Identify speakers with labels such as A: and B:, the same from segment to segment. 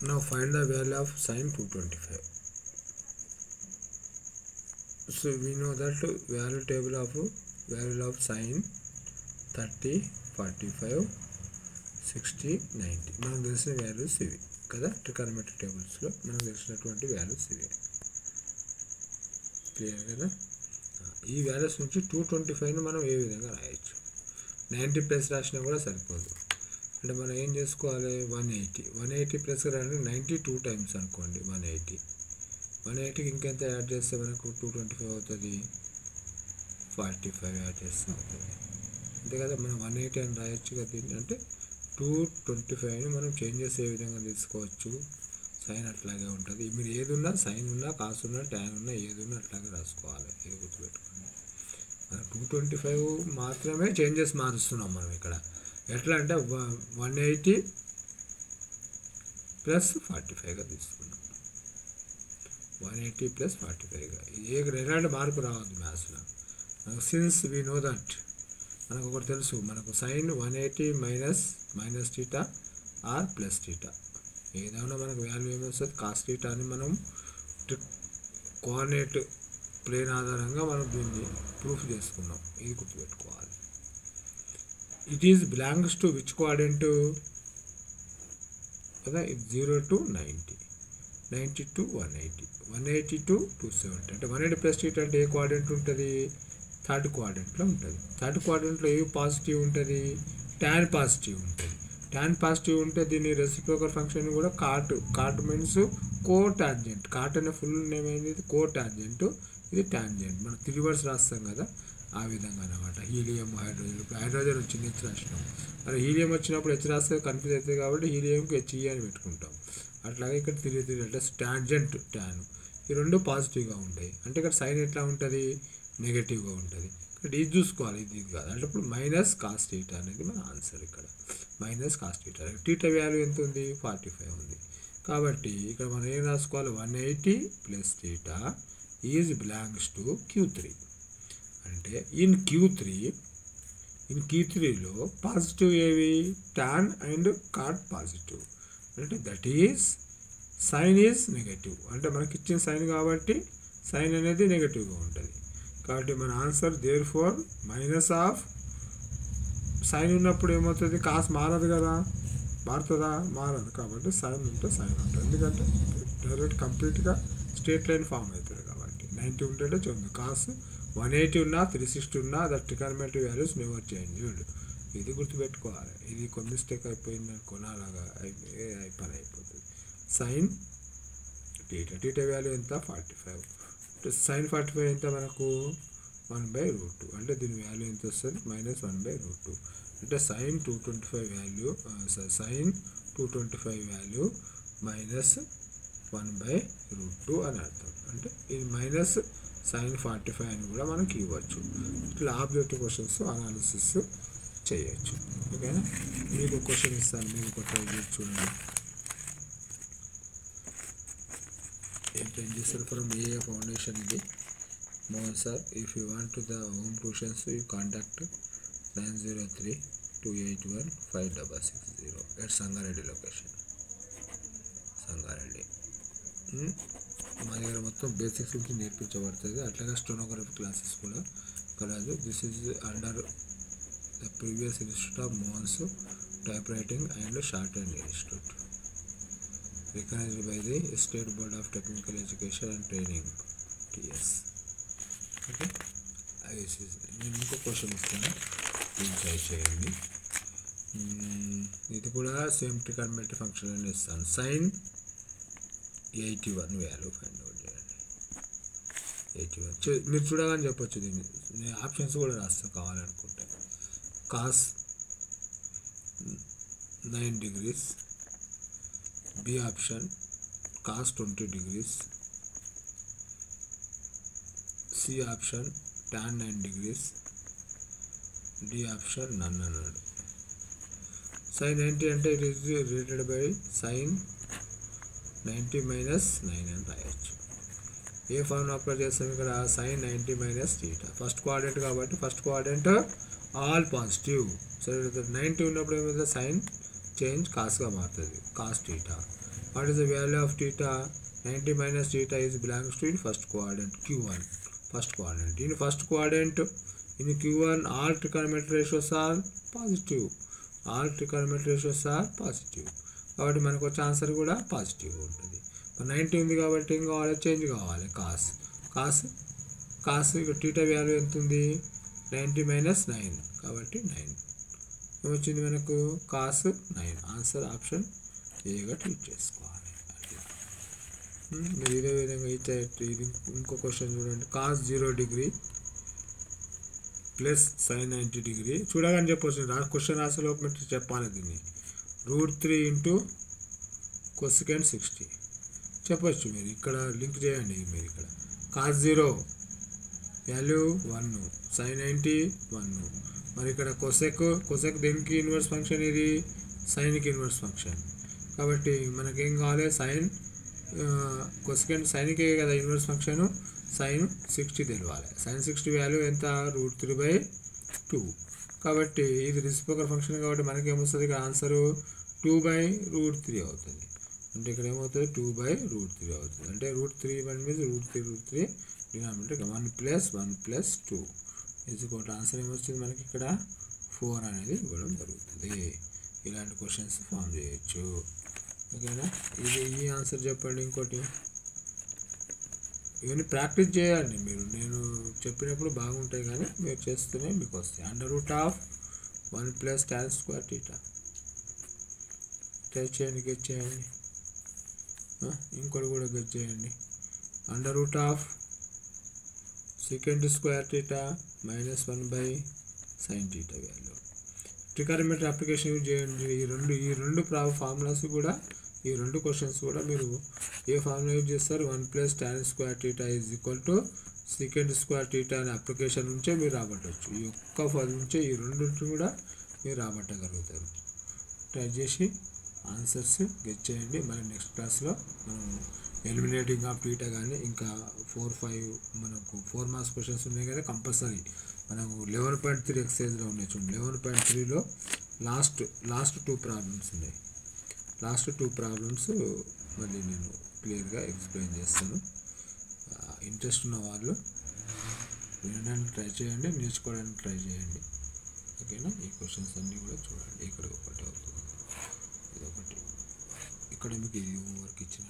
A: Now find the value of sin 225. So we know that value table of sin 30, 45, 60, 90. మనం తెలిసిన values ఇవి కదా, ట్రికానోమెట్రీ టేబుల్స్లో మనకు తెలిసినటువంటి వాల్యూస్ ఇవి. క్లియర్ కదా. ఈ వాల్యూస్ నుంచి 225ని మనం ఏ విధంగా రాయొచ్చు. 90 ప్లస్ రాసినా కూడా సరిపోదు. అంటే మనం ఏం చేసుకోవాలి, 180 ప్లస్ రాని 92 టైమ్స్ అనుకోండి. 180కి ఇంకెంత యాడ్ చేస్తే మనకు 225 అవుతుంది, 45 యాడ్ చేస్తే అవుతుంది. అంతే కదా, మనం 180 అని రాయొచ్చు కదా దీన్ని. అంటే 225ని మనం చేంజెస్ ఏ విధంగా తీసుకోవచ్చు. సైన్ అట్లాగే ఉంటుంది. మీరు ఏది ఉన్నా, సైన్ ఉన్నా, కాస్ ఉన్నా, ట్యాన్ ఉన్నా, ఏది ఉన్నా అట్లాగే రాసుకోవాలి. ఇది గుర్తుపెట్టుకోండి. మనం 225 మాత్రమే చేంజెస్ మారుస్తున్నాం మనం ఇక్కడ. ఎట్లా అంటే 180 ప్లస్ 45గా తీసుకున్నాం. 180 ప్లస్ 45గా ఎలాంటి మార్పు రావద్దు మ్యాథ్స్లో. సిన్స్ వీ నో దట్, మనకు ఒకటి తెలుసు, మనకు sine 180 minus theta or plus theta ఏదైనా మనకు వాల్యూ ఏమొస్తుంది, కాస్ టీటా అని మనం కోఆర్డినేట్ ప్లేన్ ఆధారంగా మనం దీన్ని ప్రూఫ్ చేసుకున్నాం. ఇది గుర్తుపెట్టుకోవాలి. It is belongs to which coordinate కదా, ఇది 0 to 90, 90 to 180, 180 to 270. అంటే 180 ప్లస్ టీటా అంటే ఏ కోఆర్డినేట్ ఉంటుంది, థర్డ్ కోఆర్డినేట్లో ఉంటుంది. థర్డ్ కోఆర్డినేట్లో ఏ పాజిటివ్ ఉంటుంది, ట్యాన్ పాజిటివ్ ఉంటుంది. ట్యాన్ పాజిటివ్ ఉంటే దీన్ని రెసిప్రోకల్ ఫంక్షన్ కూడా కాట్ మీన్స్ కో టాంజెంట్. కాట్ అనే ఫుల్ నేమ్ ఏంది, కో టాంజెంట్, ఇది టాంజెంట్. మనం రివర్స్ రాస్తాం కదా, ఆ విధంగా అనమాట. హీలియం, హైడ్రోజన్ వచ్చింది హెచ్ రాసినాం. మరి హీలియం వచ్చినప్పుడు హెచ్ రాస్తే కన్ఫ్యూజ్ అవుతుంది కాబట్టి హీలియంకి హెచ్ఈ అని పెట్టుకుంటాం. అట్లాగే ఇక్కడ తిరిగి అంటే టాంజెంట్, ట్యాన్ ఈ రెండు పాజిటివ్గా ఉంటాయి. అంటే ఇక్కడ సైన్ ఎట్లా ఉంటుంది, నెగటివ్గా ఉంటుంది. ఇక్కడ ఇది చూసుకోవాలి, ఇది కాదు. అంటే ఇప్పుడు మైనస్ కాస్ టీటా అనేది మన ఆన్సర్. ఇక్కడ minus cos theta, theta value ఎంత ఉంది, 45 ఉంది. కాబట్టి ఇక్కడ మనం ఏం రాసుకోవాలి, 180 plus theta is belongs to Q3. అంటే ఇన్ Q3లో పాజిటివ్ ఏవి, టాన్ అండ్ కాట్ పాజిటివ్. అంటే that is sine is negative. అంటే మనకి ఇచ్చిన సైన్ కాబట్టి సైన్ అనేది నెగటివ్గా ఉంటుంది. కాబట్టి మన answer therefore minus of sine ఉన్నప్పుడు ఏమవుతుంది, కాస్ మారదు కదా, మారుతుందా, మారదు. కాబట్టి సైన్ ఉంటే సైన్ ఉంటుంది. ఎందుకంటే డైరెక్ట్ కంప్లీట్గా స్ట్రేట్ లైన్ ఫామ్ అవుతుంది. కాబట్టి 90 ఉంటే చూడండి, కాస్ 180 ఉన్నా 360 ఉన్నా దట్ ట్రికానోమెట్రీ వాల్యూస్ నెవర్ చేంజ్డ్. ఇది గుర్తుపెట్టుకోవాలి. ఇది కొన్ని మిస్టేక్ అయిపోయింది అనుకోని అలాగా పని అయిపోతుంది. సైన్ టీటా వాల్యూ ఎంత, 45. సైన్ 45 ఎంత మనకు, 1/√2. అంటే దీని వాల్యూ ఎంత వస్తుంది, -1/√2. అంటే సైన్ 225 వాల్యూ -1/√2 అని అర్థం. అంటే ఇది మైనస్ సైన్ 45 అని కూడా మనకి ఇవ్వచ్చు. ఇట్లా ఆబ్జెక్టివ్ క్వశ్చన్స్ అనాలిసిస్ చేయొచ్చు. ఓకేనా. మీకు క్వశ్చన్ ఇస్తాను, మీరు ఒక ట్రై చేసి చూడండి. ఏం చేస్తారు, ఫ్రమ్ ఏ ఫౌండేషన్ ఇది Mohan sir. If you want to the home tuitions you contact 903-281-5660 at Sangareddy location. Sangareddy మా దగ్గర మొత్తం బేసిక్స్ నుంచి నేర్పించబడుతుంది. అట్లాగే స్టెనోగ్రఫీ క్లాసెస్ కూడా కలదు. This is under the previous institute of Mohan's type writing and short hand institute, recognized by the State Board of Technical Education and Training TS. Okay, నేను ఇంకో question ఇస్తాను, దీన్ని ట్రై చేయండి. ఇది కూడా సేమ్ ట్రికానోమెట్రీ ఫంక్షన్ అని ఇస్తాను. సైన్ 81 వాల్యూ ఫైండ్ అవుట్ చేయండి. 81 మీరు చూడగానే చెప్పొచ్చు. దీన్ని నేను ఆప్షన్స్ కూడా రాస్తాను కావాలనుకుంటే. Cos 9 degrees, B option cos 20 degrees, C option tan 9 degrees, D option none అన్నాడు. sin 90 అంటే it is related by sin 90 minus 9 అని రాయొచ్చు. ఏ ఫార్ములా అప్లై చేస్తాం ఇక్కడ, sin 90 minus theta. First coordinate కాబట్టి ఫస్ట్ కోఆర్డినేట్ ఆల్ పాజిటివ్. సరే 90 ఉన్నప్పుడు ఏమైతే సైన్ చేంజ్ కాస్గా మారుతుంది, cos theta. What is the value of theta? 90 minus theta is belongs to in first quadrant Q1. First quadrant. In first quadrant, in Q1, all trigonometric ratios are positive. All trigonometric ratios are positive. కాబట్టి మనకు వచ్చే answer కూడా positive ఉంటుంది. 90 ఉంది కాబట్టి ఏం కావాలి? Change కావాలి. కాస్ ఇక టీటా వాల్యూ ఎంత ఉంది? 90 minus 9 కాబట్టి 9 ఏమొచ్చింది మనకు? కాస్ 9. ఆన్సర్ ఆప్షన్ ఏగా ట్రీట్ చేసుకోవాలి. అట్లా మీరు ఇదే విధంగా అయితే ఇది ఇంకో క్వశ్చన్ చూడండి. Cos 0 degree plus sign 90 degree చూడగానే చెప్పవచ్చు. క్వశ్చన్ రాసేలో మీరు చెప్పాలి దీన్ని. √3 ఇంటూ కొసెకెంట్ 60 చెప్పచ్చు. మీరు ఇక్కడ లింక్ చేయండి. మీరు ఇక్కడ కాస్ 0 వాల్యూ 1, సైన్ 90 1. మరి ఇక్కడ కొసెక్ దేనికి ఇన్వర్స్ ఫంక్షన్? ఇది సైన్కి ఇన్వర్స్ ఫంక్షన్. కాబట్టి మనకేం కావాలి? సైన్ కొసెకెంట్ సైన్కే కదా ఇన్వర్స్ ఫంక్షన్. సైన్ 60 తెలియాలి. సైన్ 60 వాల్యూ ఎంత? √3/2. కాబట్టి ఇది రెసిప్రోకల్ ఫంక్షన్ కాబట్టి మనకేమొస్తుంది? ఇక్కడ ఆన్సరు 2/√3 అవుతుంది. అంటే ఇక్కడ ఏమవుతుంది? 2/√3 అవుతుంది. అంటే √3 మీన్స్ √3 డినామినేటర్ 1 + 1 + 2 ఇది ఆన్సర్ ఏమొస్తుంది మనకి? ఇక్కడ 4 అనేది ఇవ్వడం జరుగుతుంది. ఇలాంటి క్వశ్చన్స్ ఫామ్ చేయొచ్చు. ఓకేనా? ఇది ఈ ఆన్సర్ చెప్పండి. ఇంకోటి ఇవన్నీ ప్రాక్టీస్ చేయాలి మీరు. నేను చెప్పినప్పుడు బాగుంటాయి కానీ మీరు చేస్తూనే మీకు వస్తాయి. √1 + tan² ట్రై చేయండి, గెట్ చేయండి. ఇంకోటి కూడా గెట్ చేయండి. √sec² -1/sin θ value. Trigonometry application use చేయండి. ఈ రెండు ఫార్ములాస్ కూడా, ఈ రెండు క్వశ్చన్స్ కూడా మీరు ఏ ఫార్ములా యూజ్ చేస్తారు? 1 + tan² sec² అనే అప్లికేషన్ నుంచే మీరు రాబట్టవచ్చు. ఈ ఒక్క ఫార్ములా నుంచే ఈ రెండింటిని కూడా మీరు రాబట్టగలుగుతారు. ట్రై చేసి ఆన్సర్స్ గెట్ చేయండి. మరి నెక్స్ట్ క్లాస్లో మనం ఎలిమినేటింగ్ ఆఫ్ θ కానీ ఇంకా 4-5 మనకు 4 మార్క్స్ క్వశ్చన్స్ ఉన్నాయి కదా కంపల్సరీ. మనకు 11.3 ఎక్సైజ్లో ఉన్నాయి చూడండి. 11.3లో లాస్ట్ 2 ప్రాబ్లమ్స్ ఉన్నాయి. లాస్ట్ 2 ప్రాబ్లమ్స్ మళ్ళీ నేను క్లియర్గా ఎక్స్ప్లెయిన్ చేస్తాను. ఇంట్రెస్ట్ ఉన్న వాళ్ళు వినడానికి ట్రై చేయండి, నేర్చుకోవడానికి ట్రై చేయండి. ఓకేనా? ఈ క్వశ్చన్స్ అన్నీ కూడా చూడండి. ఇక్కడ ఒకటి అవుతుంది, ఇదొకటి. ఇక్కడ మీకు ఈ హోంవర్క్ ఇచ్చిన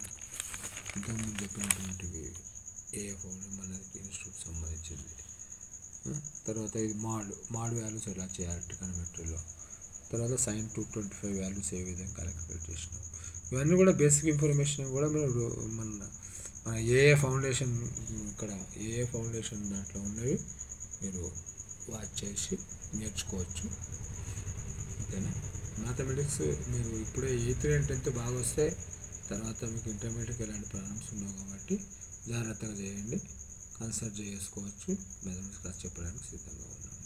A: ఇంతకుముందు చెప్పినటువంటివి ఏఎఫ్ మనకి ఇన్స్టిట్యూట్ సంబంధించింది. తర్వాత ఇది మాడ్ వాల్యూస్ ఎలా చేయాలి ట్రిగోనోమెట్రీలో. తర్వాత sin 225 వాల్యూస్ ఏ విధంగా క్యాలిక్యులేట్ చేసినాం. ఇవన్నీ కూడా బేసిక్ ఇన్ఫర్మేషన్ కూడా మీరు మన ఏఏ ఫౌండేషన్, ఇక్కడ ఏఏ ఫౌండేషన్ దాంట్లో ఉన్నవి మీరు వాచ్ చేసి నేర్చుకోవచ్చు. ఓకేనా? మ్యాథమెటిక్స్ మీరు ఇప్పుడే 8th and 10th బాగా వస్తే తర్వాత మీకు ఇంటర్మీడియట్కి ఎలాంటి ప్రాబ్లమ్స్ ఉన్నావు కాబట్టి జాగ్రత్తగా చేయండి. కన్సల్ట్ చేసుకోవచ్చు. మ్యాథమెటిక్స్ క్లాస్ చెప్పడానికి సిద్ధంగా ఉన్నాను.